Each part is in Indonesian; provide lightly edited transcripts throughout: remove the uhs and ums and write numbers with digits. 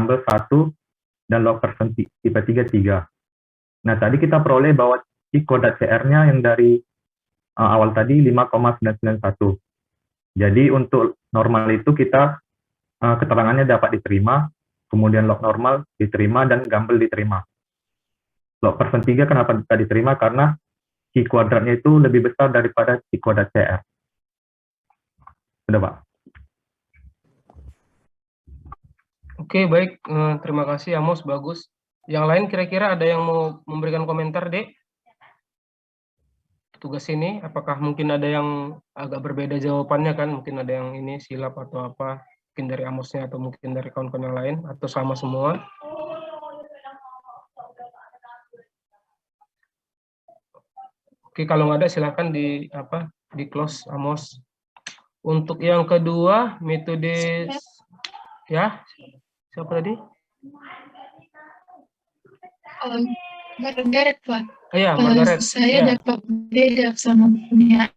tabel 1 dan log persen tipe 3 3. Nah, tadi kita peroleh bahwa si kodrat CR-nya yang dari awal tadi 5,991. Jadi untuk normal itu kita keterangannya dapat diterima, kemudian log normal diterima, dan gambel diterima. Log persen 3 kenapa bisa diterima? Karena Q kuadratnya itu lebih besar daripada Q kuadrat CR. Sudah, Pak. Oke, baik. Terima kasih, Amos. Bagus. Yang lain kira-kira ada yang mau memberikan komentar, Dek? Tugas ini, apakah mungkin ada yang agak berbeda jawabannya kan? Mungkin ada yang ini silap atau apa? Mungkin dari Amosnya atau mungkin dari kawan-kawan yang lain, atau sama semua? Oke, kalau nggak ada silakan di close, Amos. Untuk yang kedua, metode ya, siapa tadi? Margaret, Pak. Iya, Margaret. Saya Ya. dapat beda sama punya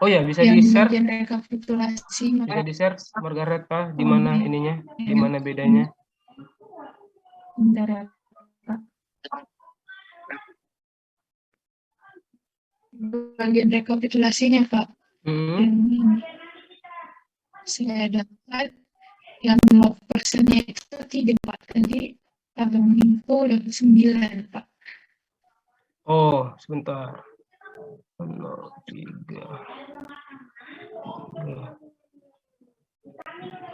Oh ya, bisa yang di-share. bagian rekapitulasi. Bisa di-share, Margaret, Pak, di mana ininya? Di mana bedanya? Bentar ya, Pak. Bagian rekapitulasinya, Pak. Saya dapat yang log persennya itu 3, Pak. Tadi abang info udah 9, Pak. Oh, sebentar. 3.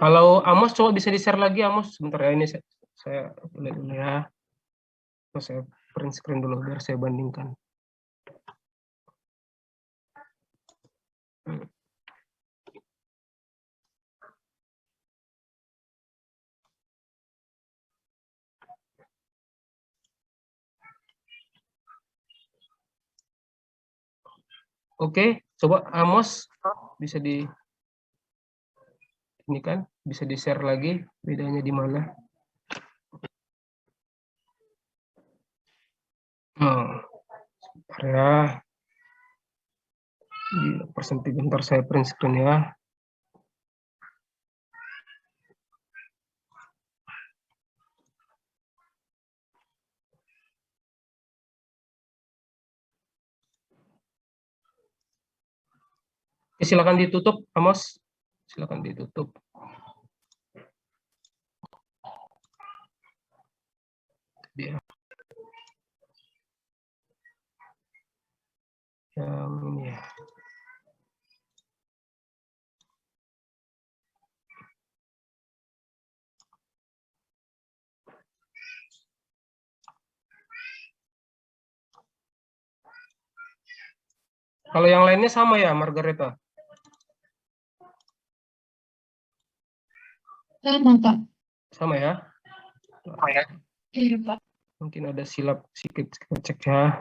Kalau Amos coba bisa di-share lagi, Amos. Sebentar ya, ini saya lihat dulu ya. Saya print screen dulu biar saya bandingkan. Oke, coba Amos bisa ini kan bisa di-share lagi bedanya di mana? Sebentar ya. Di persentif bentar saya print screen ya. Silakan ditutup, Amos. Silakan ditutup. Dia. Yang ini ya. Kalau yang lainnya sama ya, Margareta? Sama, Pak. Sama ya? Oh ya? Iya, Pak. Mungkin ada silap sedikit, kita cek ya.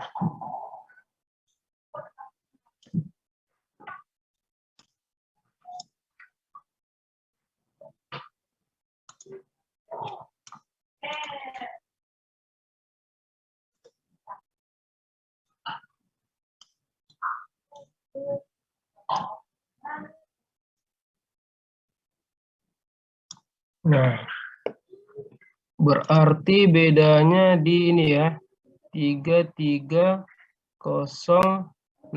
Nah, berarti bedanya di ini ya, 330.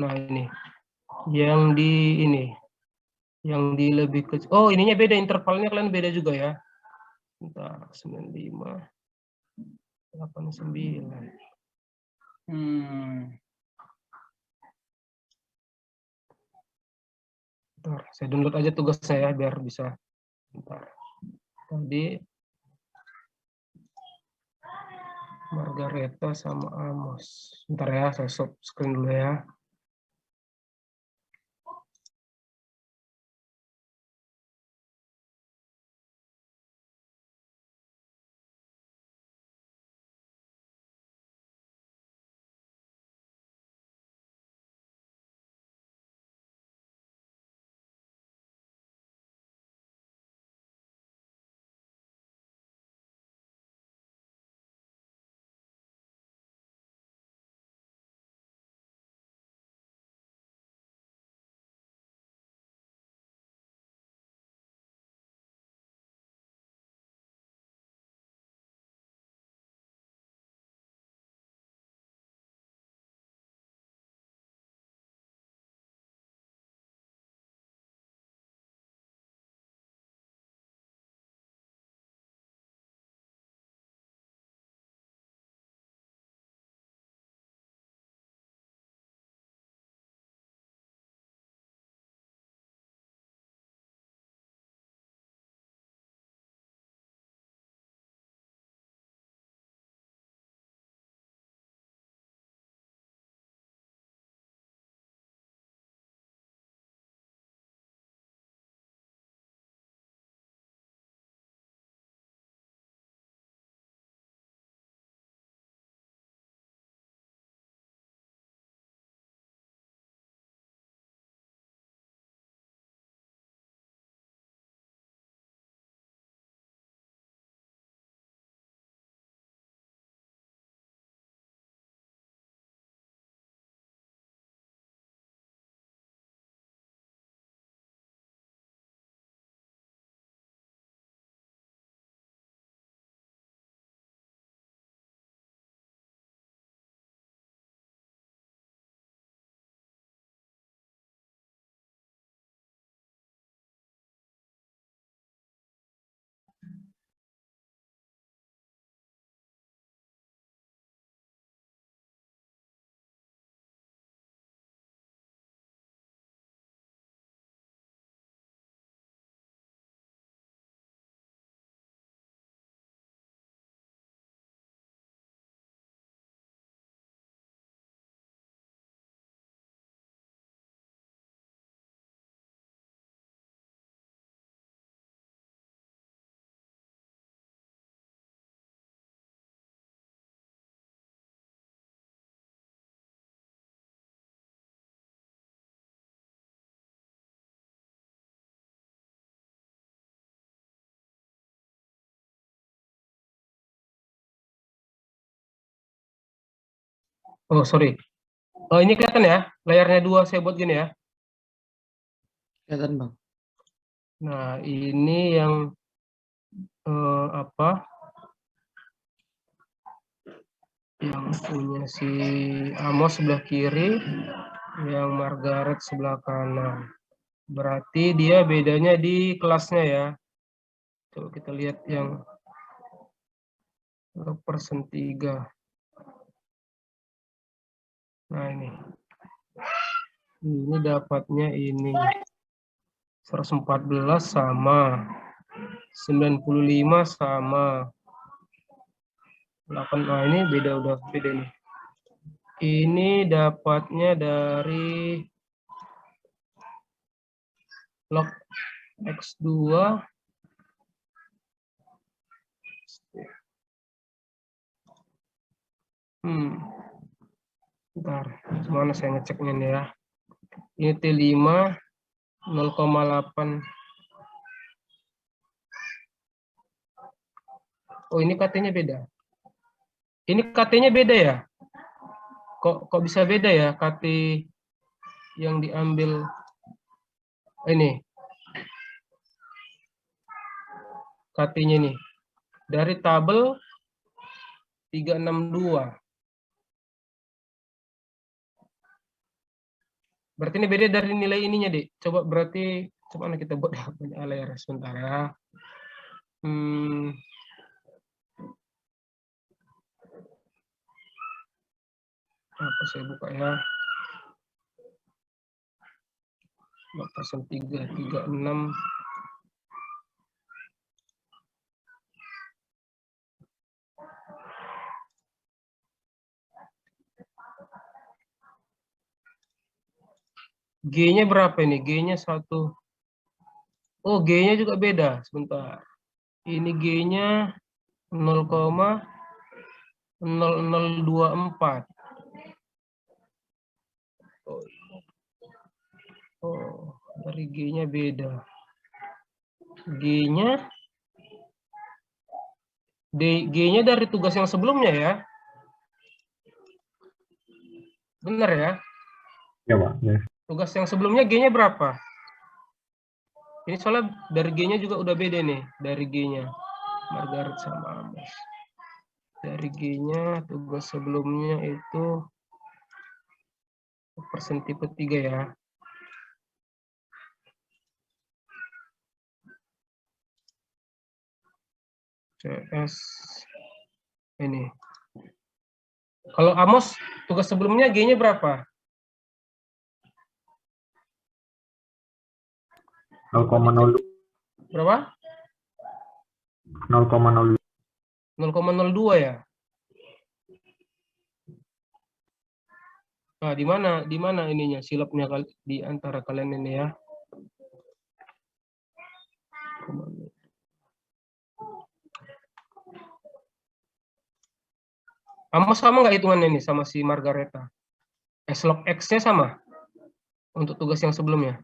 Nah ini, yang di ini, yang di lebih kecil. Oh, ininya beda, intervalnya kalian beda juga ya. Bentar, 95, 89. Bentar, saya download aja tugas saya biar bisa. Bentar. Tadi Margareta sama Amos. Bentar ya, saya stop screen dulu ya. Oh, sorry. Oh, ini kelihatan ya? Layarnya 2 saya buat gini ya. Kelihatan, Bang. Nah, ini yang apa? Yang punya si Amos sebelah kiri, yang Margaret sebelah kanan. Berarti dia bedanya di kelasnya ya. Coba kita lihat yang persen 3. Nah, ini dapatnya ini 114 sama, 95 sama 8. Nah, ini udah beda nih. Ini dapatnya dari log X2 bentar, gimana saya ngeceknya nih ya. Ini T5 0,8. Oh, ini KT-nya beda. Ini KT-nya beda ya? Kok bisa beda ya KT yang diambil ini? KT-nya nih. Dari tabel 362. Berarti ini beda dari nilai ininya, Dik. Coba berarti, coba kita buat banyak layar sebentar ya. Apa saya buka ya? 336. G-nya berapa ini? G-nya 1. Oh, G-nya juga beda. Sebentar. Ini G-nya 0,0024. Oh, dari G-nya beda. G-nya dari tugas yang sebelumnya ya. Benar ya? Ya, Pak. Ya. Tugas yang sebelumnya G-nya berapa? Ini soalnya dari G-nya juga udah beda nih. Dari G-nya. Margaret sama Amos. Dari G-nya tugas sebelumnya itu persen tipe 3 ya. CS ini. Kalau Amos tugas sebelumnya G-nya berapa? 0,0 Berapa? 0,02. 0,02 ya. Nah, di mana ininya silapnya di antara kalian ini ya? Amos sama nggak hitungannya ini sama si Margareta? Log X-nya sama untuk tugas yang sebelumnya.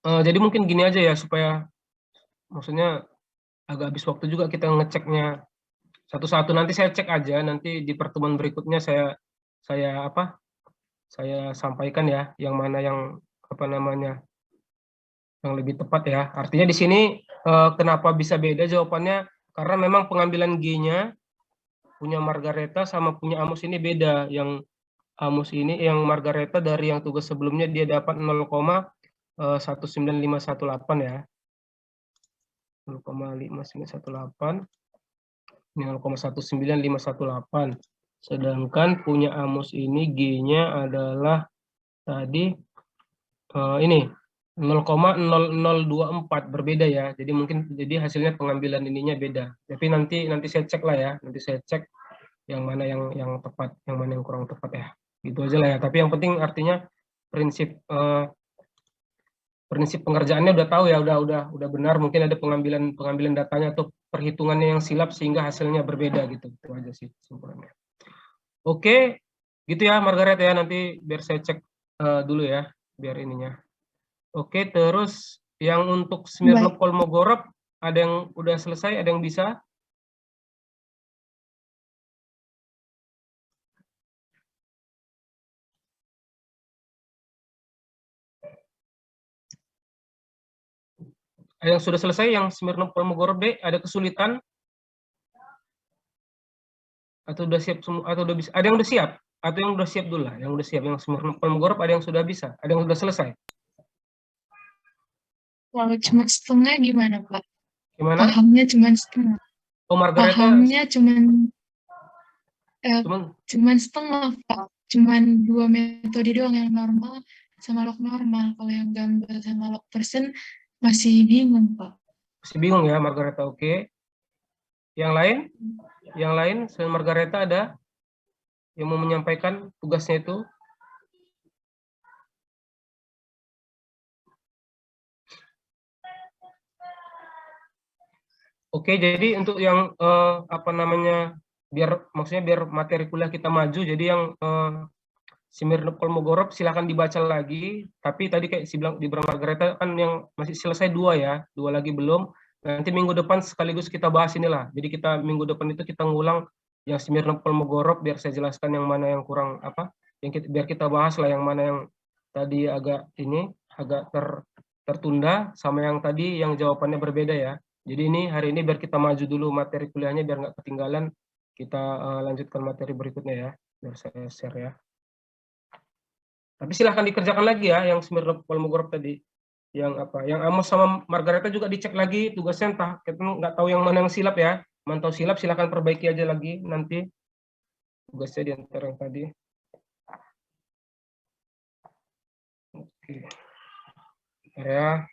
Jadi mungkin gini aja ya, supaya maksudnya agak habis waktu juga kita ngeceknya satu-satu. Nanti saya cek aja, nanti di pertemuan berikutnya saya sampaikan ya, yang mana yang yang lebih tepat ya. Artinya di sini kenapa bisa beda jawabannya, karena memang pengambilan G-nya punya Margareta sama punya Amos ini beda. Yang Amos ini, yang Margareta dari yang tugas sebelumnya dia dapat 0,19518 ya. 0,5918. Ini 0,19518. Sedangkan punya Amos ini G-nya adalah tadi ini 0,0024, berbeda ya. Jadi mungkin hasilnya pengambilan ininya beda. Tapi nanti saya cek lah ya. Nanti saya cek yang mana yang tepat, yang mana yang kurang tepat ya. Gitu aja lah ya. Tapi yang penting artinya prinsip pengerjaannya udah tahu ya, udah benar. Mungkin ada pengambilan datanya atau perhitungannya yang silap sehingga hasilnya berbeda gitu. Itu aja sih kesimpulannya. Oke, gitu ya Margaret ya. Nanti biar saya cek dulu ya, biar ininya. Oke, terus yang untuk Smirnov Kolmogorov ada yang udah selesai, ada yang bisa? Ada yang sudah selesai yang Smirnov Kolmogorov B, ada kesulitan? Atau udah siap semua, atau udah bisa? Ada yang udah siap? Atau yang udah siap dulu lah, yang udah siap, yang Smirnov Kolmogorov ada yang sudah bisa? Ada yang sudah selesai? Kalau cuma setengah gimana, Pak? Gimana? Pahamnya cuma setengah. Oh, Margareta Pahamnya cuman cuman setengah, Pak. Cuman 2 metode doang, yang normal sama log normal. Kalau yang gambar sama log persen masih bingung, Pak. masih bingung ya Margareta, oke. Yang lain? Yang lain selain Margareta ada yang mau menyampaikan tugasnya itu? Oke, jadi untuk yang apa namanya, maksudnya biar materi kuliah kita maju, jadi yang Smirnov Kolmogorov silakan dibaca lagi, tapi tadi kayak si bilang di Margareta kan yang masih selesai 2 ya, 2 lagi belum. Nanti minggu depan sekaligus kita bahas inilah. Jadi kita minggu depan itu kita ngulang yang Smirnov Kolmogorov, biar saya jelaskan yang mana yang kurang apa, biar kita bahas lah yang mana yang tadi agak tertunda, sama yang tadi yang jawabannya berbeda ya. Jadi ini hari ini biar kita maju dulu materi kuliahnya biar nggak ketinggalan. Kita lanjutkan materi berikutnya ya, biar saya share ya. Tapi silahkan dikerjakan lagi ya yang Smirnov Kolmogorov tadi. Yang apa? Yang Amos sama Margareta juga dicek lagi tugasnya, entah kita nggak tahu yang mana yang silap ya. Mantau silap silahkan perbaiki aja lagi nanti tugasnya di antara yang tadi. Oke. Ya.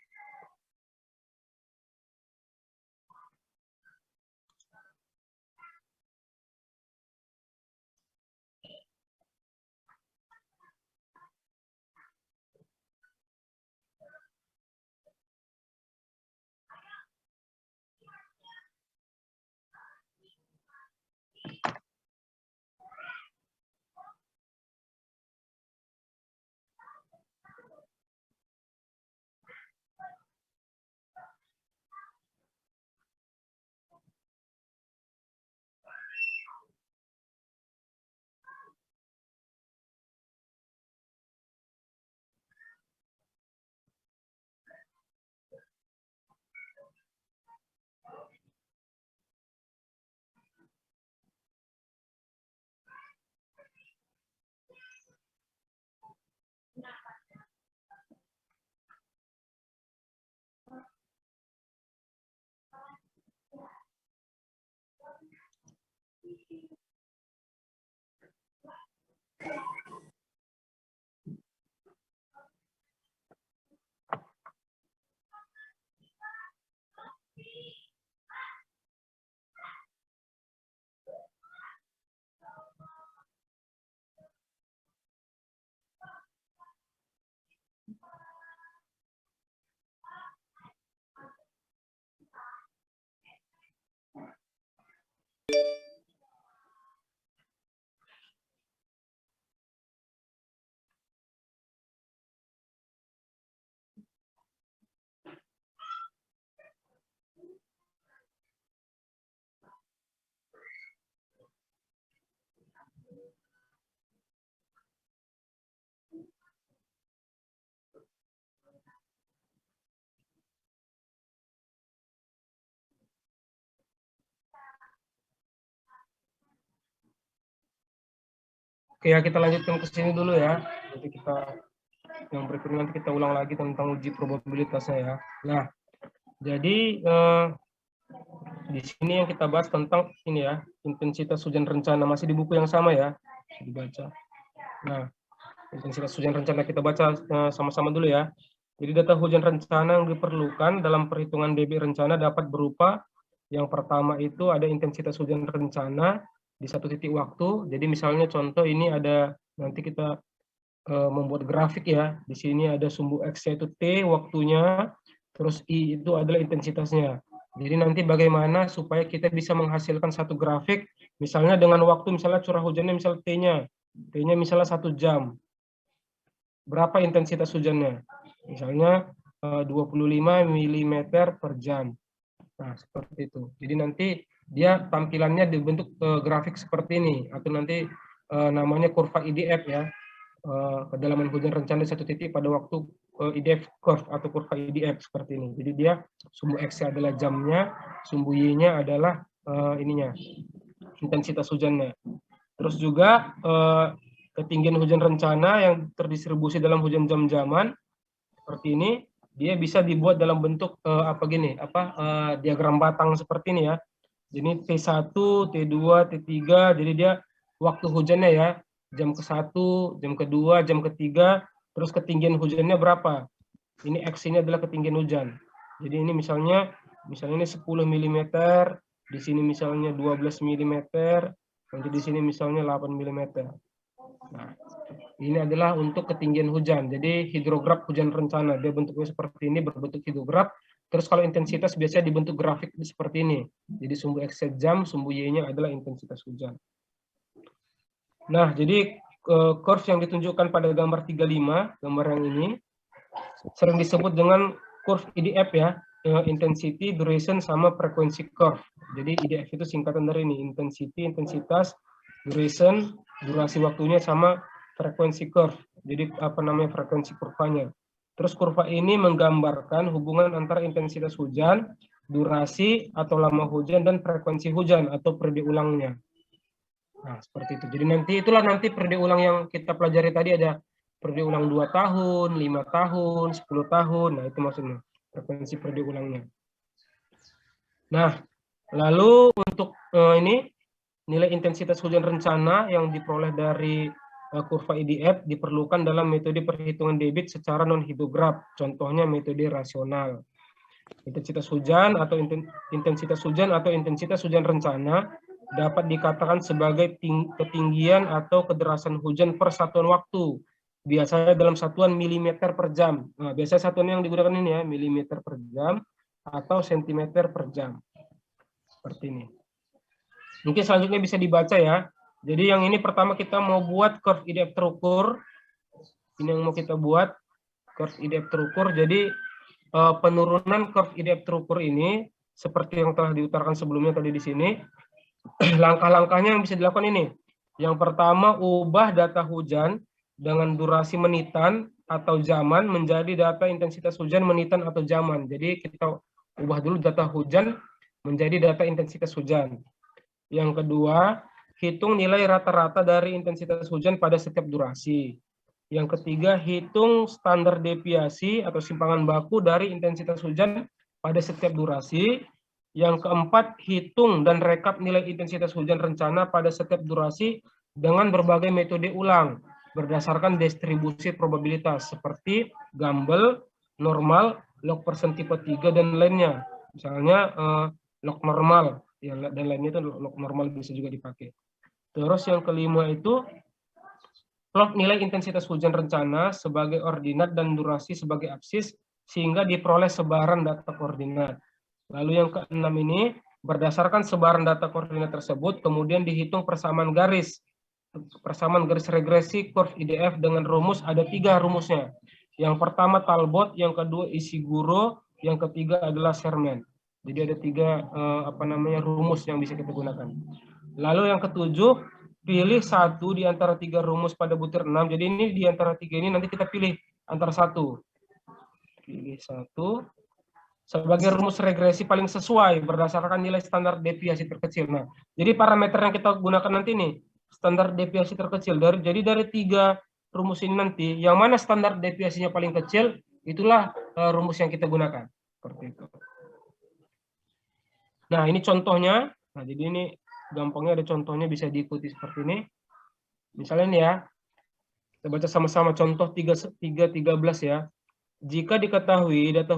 Oke ya, kita lanjutkan ke sini dulu ya. Jadi kita yang berikutnya nanti kita ulang lagi tentang uji probabilitasnya ya. Nah, jadi di sini yang kita bahas tentang ini ya, intensitas hujan rencana, masih di buku yang sama ya, bisa dibaca. Nah, intensitas hujan rencana kita baca sama-sama dulu ya. Jadi data hujan rencana yang diperlukan dalam perhitungan debit rencana dapat berupa yang pertama itu ada intensitas hujan rencana di satu titik waktu. Jadi misalnya contoh ini ada, nanti kita membuat grafik ya. Di sini ada sumbu X yaitu T waktunya, terus I itu adalah intensitasnya. Jadi nanti bagaimana supaya kita bisa menghasilkan satu grafik, misalnya dengan waktu misalnya curah hujannya misalnya T-nya misalnya 1 jam. Berapa intensitas hujannya? Misalnya 25 mm per jam. Nah, seperti itu. Jadi nanti dia tampilannya dibentuk grafik seperti ini, atau nanti namanya kurva IDF ya. Kedalaman hujan rencana satu titik pada waktu IDF curve atau kurva IDF seperti ini. Jadi dia sumbu X adalah jamnya, sumbu Y-nya adalah ininya, intensitas hujannya. Terus juga ketinggian hujan rencana yang terdistribusi dalam hujan jam-jaman seperti ini, dia bisa dibuat dalam bentuk diagram batang seperti ini ya. Jadi T1, T2, T3, jadi dia waktu hujannya ya, jam ke-1, jam ke-2, jam ke-3, terus ketinggian hujannya berapa. Ini X ini adalah ketinggian hujan. Jadi ini misalnya ini 10 mm, di sini misalnya 12 mm, nanti di sini misalnya 8 mm. Nah, ini adalah untuk ketinggian hujan. Jadi hidrograf hujan rencana, dia bentuknya seperti ini, berbentuk hidrograf. Terus kalau intensitas biasanya dibentuk grafik seperti ini. Jadi sumbu X jam, sumbu Y-nya adalah intensitas hujan. Nah, jadi curve yang ditunjukkan pada gambar 35, gambar yang ini, sering disebut dengan curve IDF ya, intensity, duration, sama frekuensi curve. Jadi IDF itu singkatan dari ini, intensity, intensitas, duration, durasi waktunya, sama frekuensi curve. Jadi frekuensi kurvanya. Terus kurva ini menggambarkan hubungan antara intensitas hujan, durasi atau lama hujan, dan frekuensi hujan atau periode ulangnya. Nah, seperti itu. Jadi nanti periode ulang yang kita pelajari tadi ada periode ulang 2 tahun, 5 tahun, 10 tahun. Nah, itu maksudnya frekuensi periode ulangnya. Nah, lalu untuk ini nilai intensitas hujan rencana yang diperoleh dari kurva IDF diperlukan dalam metode perhitungan debit secara non-hidrograf. Contohnya metode rasional. Intensitas hujan atau intensitas hujan rencana dapat dikatakan sebagai ketinggian atau kederasan hujan per satuan waktu. Biasanya dalam satuan milimeter per jam. Nah, biasanya satuan yang digunakan ini ya, milimeter per jam atau sentimeter per jam. Seperti ini. Mungkin selanjutnya bisa dibaca ya. Jadi yang ini pertama kita mau buat curve IDF terukur. Ini yang mau kita buat, curve IDF terukur. Jadi penurunan curve IDF terukur ini seperti yang telah diutarakan sebelumnya tadi di sini. Langkah-langkahnya yang bisa dilakukan ini. Yang pertama, ubah data hujan dengan durasi menitan atau jaman menjadi data intensitas hujan menitan atau jaman. Jadi kita ubah dulu data hujan menjadi data intensitas hujan. Yang kedua, hitung nilai rata-rata dari intensitas hujan pada setiap durasi. Yang ketiga, hitung standar deviasi atau simpangan baku dari intensitas hujan pada setiap durasi. Yang keempat, hitung dan rekap nilai intensitas hujan rencana pada setiap durasi dengan berbagai metode ulang berdasarkan distribusi probabilitas seperti Gumbel, normal, log persen tipe 3, dan lainnya. Misalnya log normal, ya, dan lainnya itu log normal bisa juga dipakai. Terus yang kelima itu plot nilai intensitas hujan rencana sebagai ordinat dan durasi sebagai absis sehingga diperoleh sebaran data koordinat. Lalu yang keenam ini berdasarkan sebaran data koordinat tersebut kemudian dihitung persamaan garis regresi curve IDF dengan rumus. Ada 3 rumusnya. Yang pertama Talbot, yang kedua Ishiguro, yang ketiga adalah Sherman. Jadi ada 3 rumus yang bisa kita gunakan. Lalu yang ketujuh, pilih satu di antara 3 rumus pada butir 6. Jadi ini di antara 3 ini nanti kita pilih antara satu. Pilih satu sebagai rumus regresi paling sesuai berdasarkan nilai standar deviasi terkecil. Nah, jadi parameter yang kita gunakan nanti nih standar deviasi terkecil. Jadi dari 3 rumus ini nanti yang mana standar deviasinya paling kecil, itulah rumus yang kita gunakan. Seperti itu. Nah, ini contohnya. Nah, jadi ini gampangnya ada contohnya, bisa diikuti seperti ini. Misalnya ini ya, kita baca sama-sama contoh 3.13 ya. Jika diketahui data